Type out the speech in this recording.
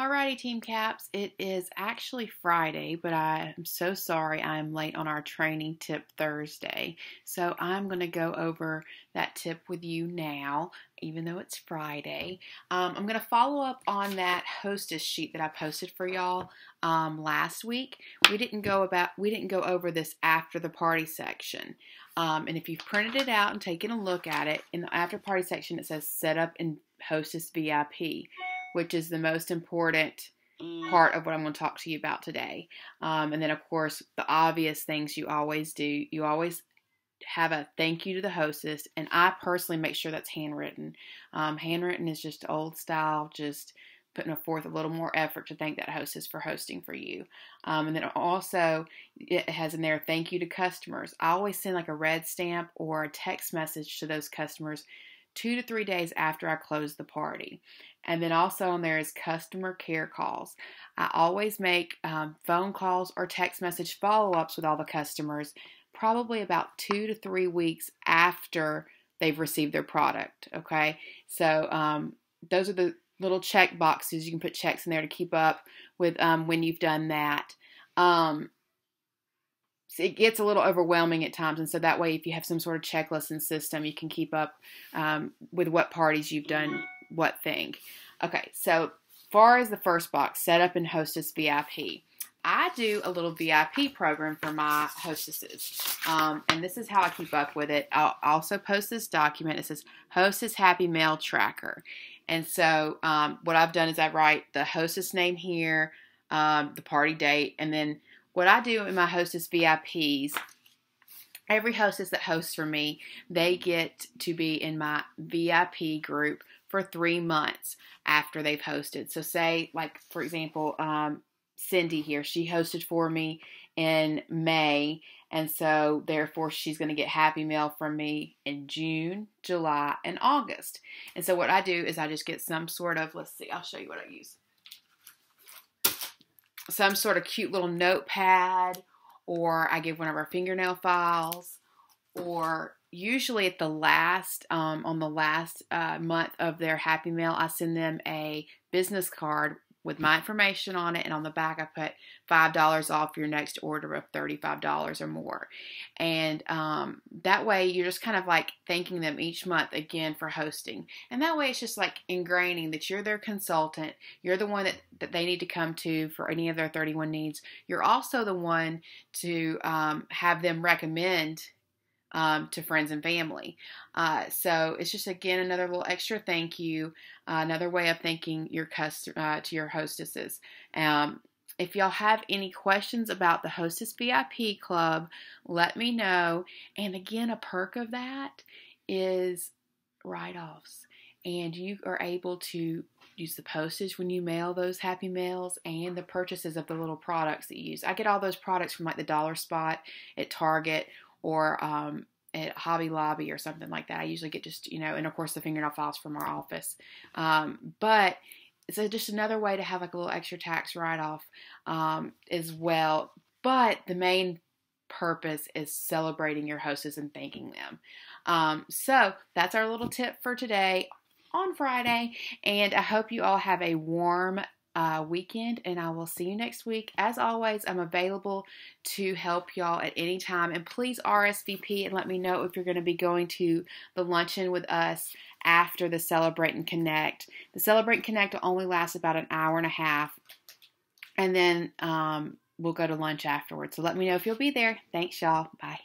Alrighty, Team Caps. It is actually Friday, but I am so sorry I'm late on our training tip Thursday. So I'm going to go over that tip with you now, even though it's Friday. I'm going to follow up on that Hostess sheet that I posted for y'all last week. We didn't go over this after the party section. And if you've printed it out and taken a look at it, in the after party section it says set up in Hostess VIP, which is the most important part of what I'm going to talk to you about today. And then, of course, the obvious things you always do. You always have a thank you to the hostess, and I personally make sure that's handwritten. Handwritten is just old style, just putting forth a little more effort to thank that hostess for hosting for you. And then also, it has in there, thank you to customers. I always send like a red stamp or a text message to those customers 2 to 3 days after I close the party. And then also on there is customer care calls. I always make phone calls or text message follow-ups with all the customers probably about 2 to 3 weeks after they've received their product, okay? So those are the little check boxes. You can put checks in there to keep up with when you've done that. So it gets a little overwhelming at times, and so that way if you have some sort of checklist and system, you can keep up with what parties you've done what thing. Okay, so far as the first box, set up in Hostess VIP. I do a little VIP program for my hostesses, and this is how I keep up with it. I'll also post this document. It says Hostess Happy Mail Tracker, and so what I've done is I write the hostess name here, the party date, and then what I do in my Hostess VIPs, every hostess that hosts for me, they get to be in my VIP group for 3 months after they've hosted. So say, like, for example, Cindy here, she hosted for me in May, and so therefore she's going to get Happy Mail from me in June, July, and August. And so what I do is I just get some sort of, let's see, I'll show you what I use. Some sort of cute little notepad, or I give one of our fingernail files, or usually at the last, on the last month of their Happy Mail, I send them a business card with my information on it, and on the back I put $5 off your next order of $35 or more. And that way you're just kind of like thanking them each month again for hosting. And that way it's just like ingraining that you're their consultant. You're the one that they need to come to for any of their 31 needs. You're also the one to have them recommend to friends and family. So it's just, again, another little extra thank you, another way of thanking your to your hostesses. If y'all have any questions about the Hostess VIP Club, let me know. And again, a perk of that is write-offs. And you are able to use the postage when you mail those Happy Mails and the purchases of the little products that you use. I get all those products from like the Dollar Spot at Target, or at Hobby Lobby or something like that. I usually get just, and of course the fingernail files from our office. But it's just another way to have like a little extra tax write-off as well. But the main purpose is celebrating your hostess and thanking them. So that's our little tip for today on Friday. And I hope you all have a warm weekend, and I will see you next week. As always, I'm available to help y'all at any time, and please RSVP and let me know if you're going to be going to the luncheon with us after the Celebrate and Connect. The Celebrate and Connect will only last about an hour and a half, and then we'll go to lunch afterwards. So let me know if you'll be there. Thanks, y'all. Bye.